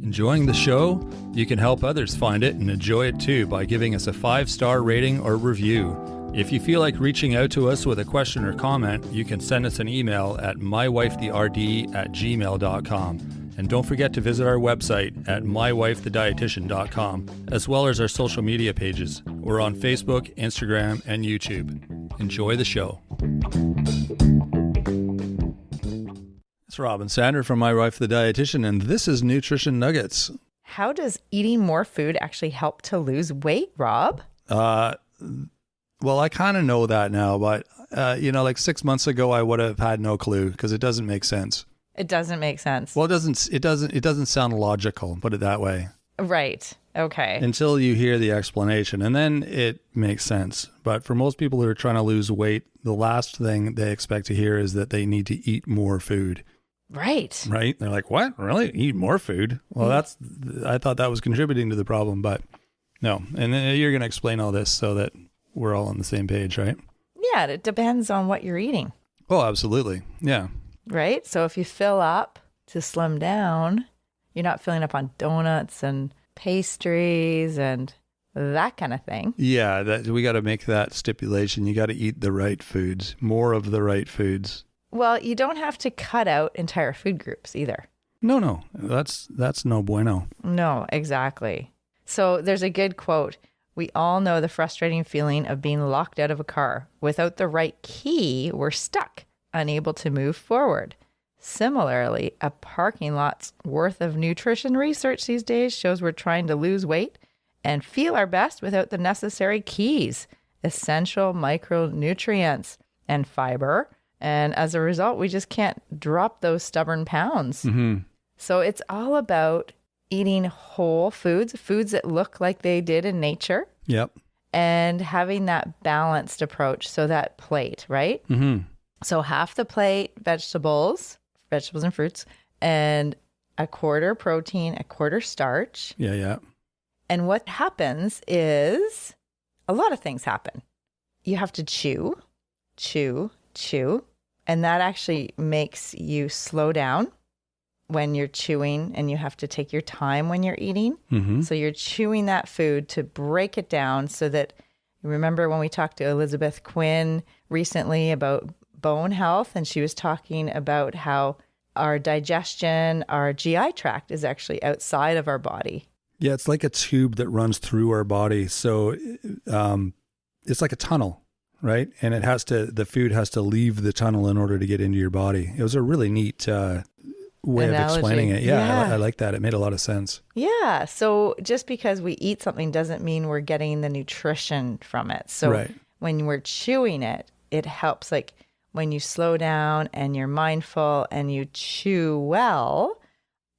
Enjoying the show? You can help others find it and enjoy it too by giving us a 5-star rating or review. If you feel like reaching out to us with a question or comment, you can send us an email at mywifetherd@gmail.com. And don't forget to visit our website at mywifethedietitian.com, as well as our social media pages. We're on Facebook, Instagram, and YouTube. Enjoy the show. It's Robin Sander from My Wife the Dietitian, and this is Nutrition Nuggets. How does eating more food actually help to lose weight, Rob? Well, I kind of know that now, but, like 6 months ago, I would have had no clue because it doesn't make sense. It doesn't make sense. Well, it doesn't sound logical, put it that way. Right. Okay. Until you hear the explanation, and then it makes sense. But for most people who are trying to lose weight, the last thing they expect to hear is that they need to eat more food. Right. Right? They're like, what? Really? Eat more food? Well, I thought that was contributing to the problem, but no. And then you're going to explain all this so that we're all on the same page, right? Yeah, it depends on what you're eating. Oh, absolutely. Yeah. Right? So if you fill up to slim down, you're not filling up on donuts and pastries and that kind of thing. Yeah, we got to make that stipulation. You got to eat the right foods, more of the right foods. Well, you don't have to cut out entire food groups either. No, that's no bueno. No, exactly. So there's a good quote. We all know the frustrating feeling of being locked out of a car. Without the right key, we're stuck, unable to move forward. Similarly, a parking lot's worth of nutrition research these days shows we're trying to lose weight and feel our best without the necessary keys, essential micronutrients and fiber. And as a result, we just can't drop those stubborn pounds. Mm-hmm. So it's all about eating whole foods that look like they did in nature. Yep. And having that balanced approach. So that plate, right? Mm-hmm. So half the plate, vegetables and fruits, and a quarter protein, a quarter starch. Yeah. And what happens is a lot of things happen. You have to chew. And that actually makes you slow down when you're chewing, and you have to take your time when you're eating. Mm-hmm. So you're chewing that food to break it down so that, remember when we talked to Elizabeth Quinn recently about bone health, and she was talking about how our digestion, our GI tract is actually outside of our body. Yeah, it's like a tube that runs through our body. So it's like a tunnel, right? And the food has to leave the tunnel in order to get into your body. It was a really neat way analogy. Of explaining it. Yeah. I like that. It made a lot of sense. Yeah. So just because we eat something doesn't mean we're getting the nutrition from it. So when we're chewing it, it helps. Like when you slow down and you're mindful and you chew well,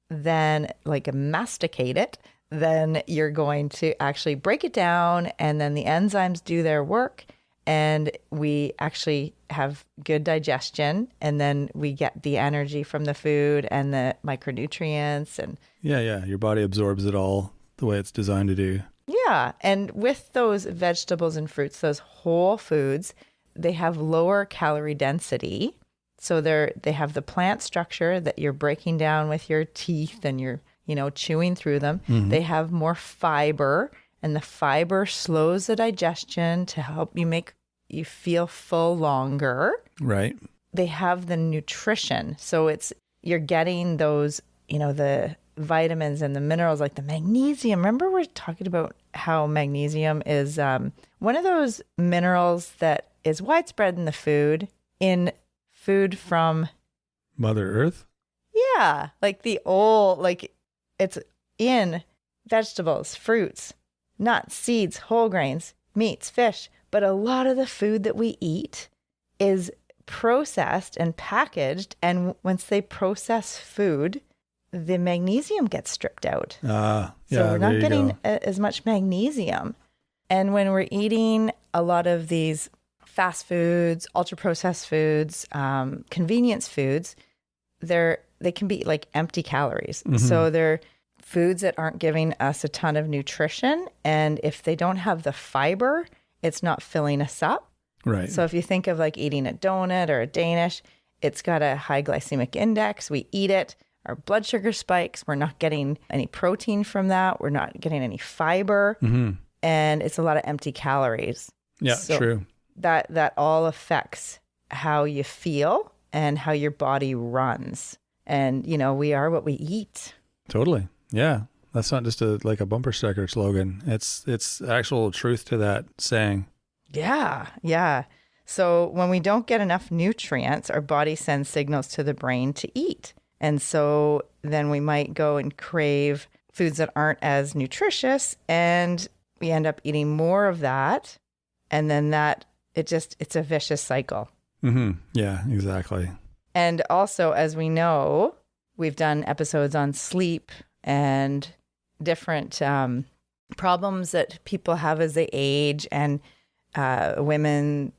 then like masticate it, then you're going to actually break it down, and then the enzymes do their work, and we actually have good digestion, and then we get the energy from the food and the micronutrients. And yeah, your body absorbs it all the way it's designed to do. Yeah, and with those vegetables and fruits, those whole foods, they have lower calorie density. So they have the plant structure that you're breaking down with your teeth and you're, chewing through them. Mm-hmm. They have more fiber, and the fiber slows the digestion to help you feel full longer. Right. They have the nutrition. So you're getting those, the vitamins and the minerals like the magnesium. Remember we're talking about how magnesium is one of those minerals that is widespread in the food from Mother Earth? Yeah. Like it's in vegetables, fruits, nuts, seeds, whole grains, meats, fish. But a lot of the food that we eat is processed and packaged. And once they process food, the magnesium gets stripped out. So we're not getting as much magnesium. And when we're eating a lot of these fast foods, ultra-processed foods, convenience foods, they can be like empty calories. Mm-hmm. So they're foods that aren't giving us a ton of nutrition. And if they don't have the fiber, it's not filling us up. Right. So if you think of like eating a donut or a Danish, it's got a high glycemic index. We eat it. our blood sugar spikes. We're not getting any protein from that. We're not getting any fiber. And it's a lot of empty calories. Yeah, so true. That all affects how you feel and how your body runs. And, we are what we eat. Totally. Yeah. That's not just like a bumper sticker slogan. It's actual truth to that saying. Yeah. Yeah. So when we don't get enough nutrients, our body sends signals to the brain to eat. And so then we might go and crave foods that aren't as nutritious, and we end up eating more of that. And then it's a vicious cycle. Yeah, exactly. And also, as we know, we've done episodes on sleep and different problems that people have as they age, and women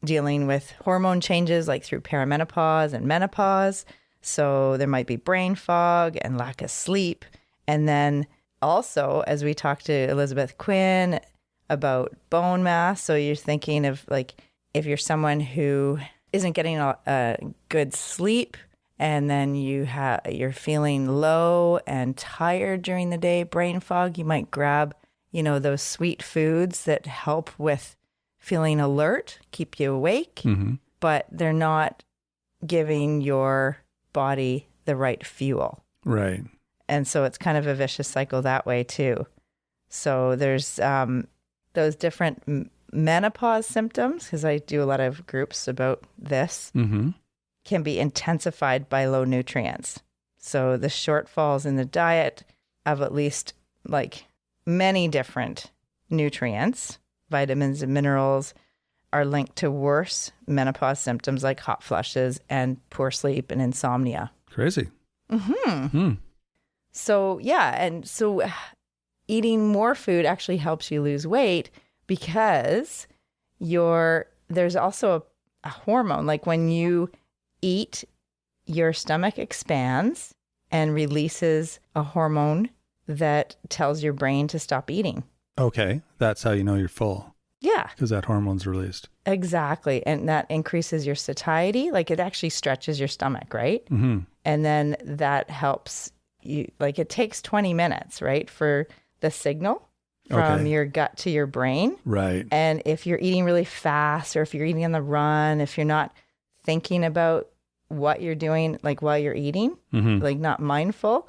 dealing with hormone changes like through perimenopause and menopause. So there might be brain fog and lack of sleep. And then also, as we talked to Elizabeth Quinn about bone mass, so you're thinking of like if you're someone who isn't getting a good sleep, and then you're feeling low and tired during the day, brain fog, you might grab, those sweet foods that help with feeling alert, keep you awake, but they're not giving your body the right fuel. Right. And so it's kind of a vicious cycle that way too. So there's those different menopause symptoms, because I do a lot of groups about this, can be intensified by low nutrients. So the shortfalls in the diet of at least like many different nutrients, vitamins and minerals, are linked to worse menopause symptoms like hot flushes and poor sleep and insomnia. Crazy. So, yeah. And so eating more food actually helps you lose weight, because there's also a hormone. Like when you eat, your stomach expands and releases a hormone that tells your brain to stop eating. Okay. That's how you know you're full. Yeah. Because that hormone's released. Exactly. And that increases your satiety. Like it actually stretches your stomach, right? And then that helps you, like it takes 20 minutes, right, for the signal from your gut to your brain. Right. And if you're eating really fast, or if you're eating on the run, if you're not thinking about what you're doing, like while you're eating, like not mindful,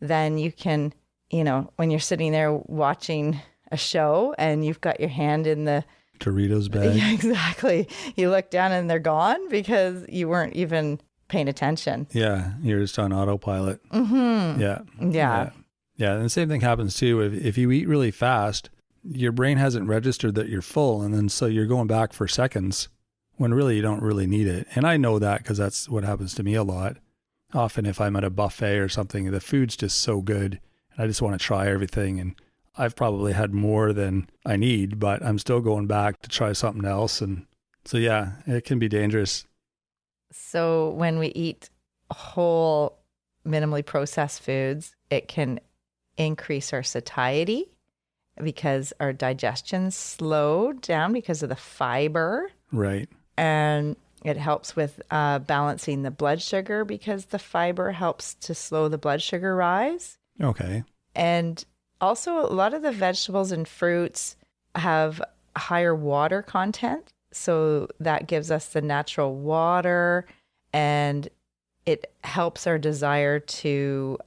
then you can, when you're sitting there watching a show and you've got your hand in the Doritos bag. Yeah, exactly. You look down and they're gone because you weren't even paying attention. Yeah. You're just on autopilot. Yeah. Yeah. And the same thing happens too. If you eat really fast, your brain hasn't registered that you're full. And then so you're going back for seconds when really you don't really need it. And I know that because that's what happens to me a lot. Often if I'm at a buffet or something, the food's just so good and I just want to try everything. And I've probably had more than I need, but I'm still going back to try something else. And so, yeah, it can be dangerous. So when we eat whole, minimally processed foods, it can increase our satiety because our digestion's slowed down because of the fiber. Right. And it helps with balancing the blood sugar because the fiber helps to slow the blood sugar rise. Okay. And also, a lot of the vegetables and fruits have higher water content. So that gives us the natural water, and it helps our desire to,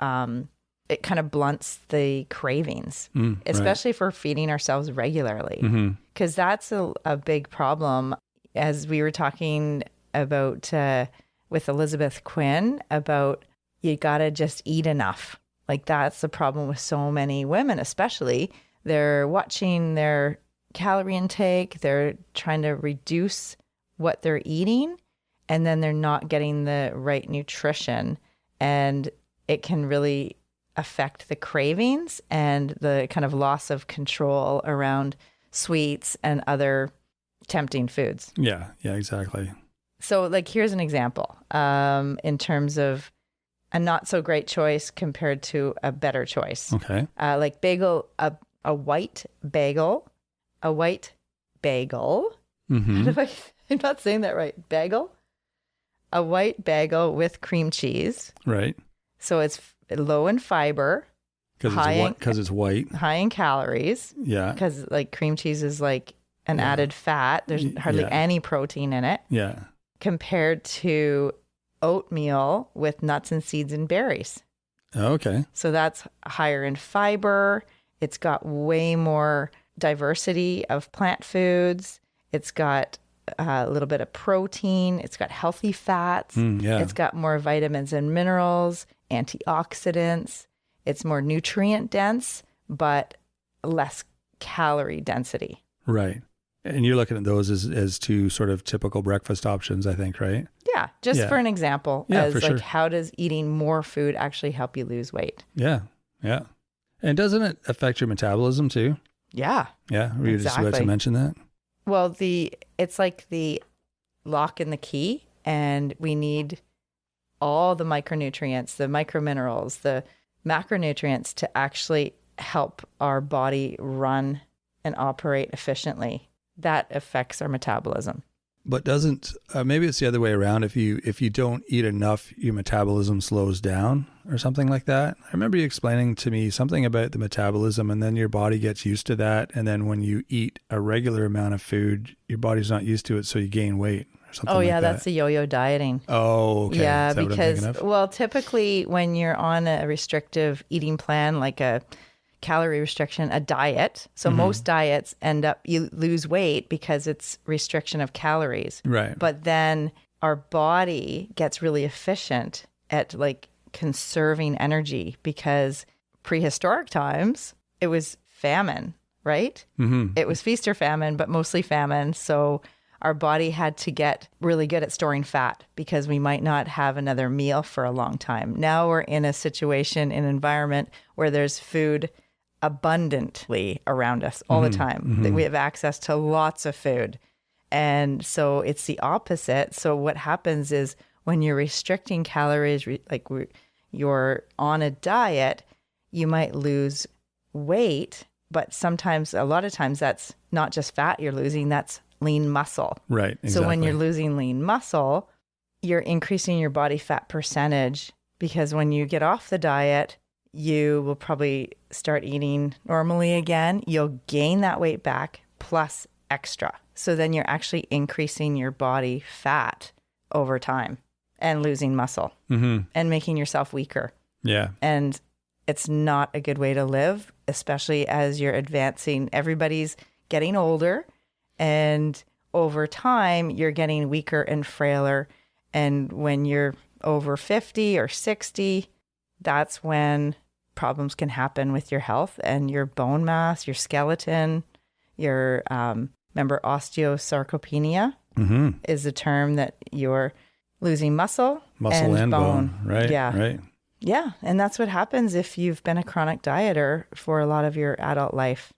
it kind of blunts the cravings, especially if we're feeding ourselves regularly. Because that's a big problem. As we were talking about with Elizabeth Quinn about you got to just eat enough. Like that's the problem with so many women, especially. They're watching their calorie intake. They're trying to reduce what they're eating, and then they're not getting the right nutrition. And it can really affect the cravings and the kind of loss of control around sweets and other tempting foods. Yeah, exactly. So like, here's an example in terms of a not so great choice compared to a better choice. Okay. Like bagel, a white bagel. I'm not saying that right. Bagel. A white bagel with cream cheese. Right. So it's low in fiber, Because it's white. high in calories. Yeah. Because like cream cheese is like an added fat. There's hardly any protein in it. Yeah. Compared to oatmeal with nuts and seeds and berries. Okay. So that's higher in fiber. It's got way more diversity of plant foods. It's got a little bit of protein. It's got healthy fats. Yeah. It's got more vitamins and minerals, antioxidants. It's more nutrient dense, but less calorie density. Right. And you're looking at those as two sort of typical breakfast options, I think, right? Yeah, just for an example, Yeah, as for like sure. how does eating more food actually help you lose weight? Yeah. Yeah. And doesn't it affect your metabolism too? Yeah. Yeah. Were you just about to mention that? Well, it's like the lock and the key, and we need all the micronutrients, the microminerals, the macronutrients to actually help our body run and operate efficiently. That affects our metabolism. But doesn't maybe it's the other way around? If you don't eat enough, your metabolism slows down or something like that. I remember you explaining to me something about the metabolism, and then your body gets used to that, and then when you eat a regular amount of food, your body's not used to it, so you gain weight or something. Oh like yeah, that. that's the yo-yo dieting. Oh, okay. Yeah, Is that what I'm because thinking of? well, typically when you're on a restrictive eating plan, like a calorie restriction, a diet. So most diets end up, you lose weight because it's restriction of calories. Right. But then our body gets really efficient at like conserving energy, because prehistoric times, it was famine, right? Mm-hmm. It was feast or famine, but mostly famine. So our body had to get really good at storing fat because we might not have another meal for a long time. Now we're in a situation, an environment where there's food abundantly around us all the time. That we have access to lots of food. And so it's the opposite. So what happens is when you're restricting calories, you're on a diet, you might lose weight, but sometimes, a lot of times, that's not just fat you're losing, that's lean muscle. Right. Exactly. So when you're losing lean muscle, you're increasing your body fat percentage, because when you get off the diet, you will probably start eating normally again. You'll gain that weight back plus extra. So then you're actually increasing your body fat over time and losing muscle and making yourself weaker. Yeah. And it's not a good way to live, especially as you're advancing. Everybody's getting older, and over time, you're getting weaker and frailer. And when you're over 50 or 60, that's when problems can happen with your health and your bone mass, your skeleton, your, remember osteosarcopenia is the term that you're losing muscle and bone. Right. Yeah. Right. Yeah. And that's what happens if you've been a chronic dieter for a lot of your adult life.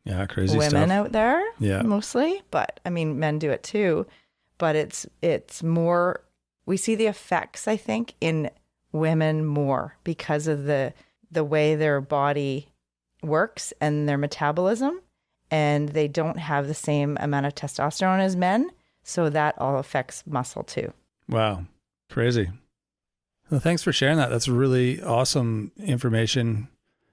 Yeah. Crazy Women stuff. out there, Yeah. mostly, but I mean, men do it too, but it's more, we see the effects, I think, in women more because of the way their body works and their metabolism, and they don't have the same amount of testosterone as men. So that all affects muscle too. Wow. Crazy. Well, thanks for sharing that. That's really awesome information.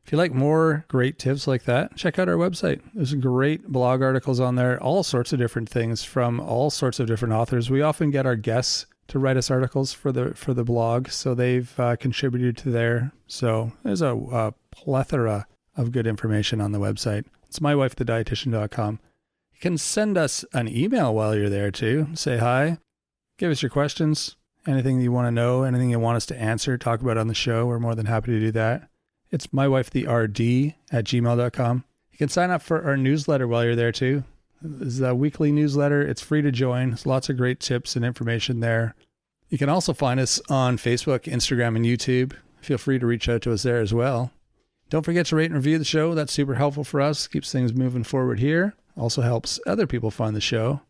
If you like more great tips like that, check out our website. There's great blog articles on there, all sorts of different things from all sorts of different authors. We often get our guests to write us articles for the blog, so they've contributed to there. So there's a plethora of good information on the website. It's mywifethedietitian.com. You can send us an email while you're there too. Say hi, give us your questions, anything you want to know, anything you want us to answer, talk about on the show. We're more than happy to do that. It's mywifetherd@gmail.com. You can sign up for our newsletter while you're there too. This is a weekly newsletter. It's free to join. There's lots of great tips and information there. You can also find us on Facebook, Instagram, and YouTube. Feel free to reach out to us there as well. Don't forget to rate and review the show. That's super helpful for us. Keeps things moving forward here. Also helps other people find the show.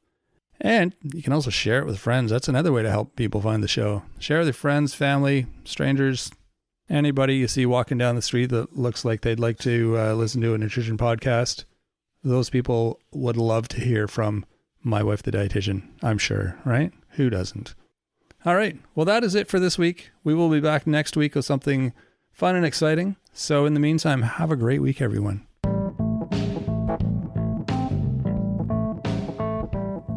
And you can also share it with friends. That's another way to help people find the show. Share with your friends, family, strangers, anybody you see walking down the street that looks like they'd like to listen to a nutrition podcast. Those people would love to hear from My Wife the Dietitian, I'm sure, right? Who doesn't? All right. Well, that is it for this week. We will be back next week with something fun and exciting. So in the meantime, have a great week, everyone.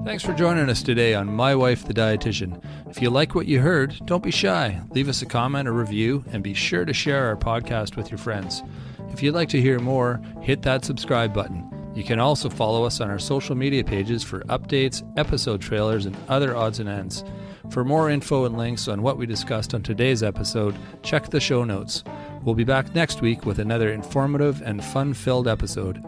Thanks for joining us today on My Wife, the Dietitian. If you like what you heard, don't be shy. Leave us a comment or review, and be sure to share our podcast with your friends. If you'd like to hear more, hit that subscribe button. You can also follow us on our social media pages for updates, episode trailers, and other odds and ends. For more info and links on what we discussed on today's episode, check the show notes. We'll be back next week with another informative and fun-filled episode.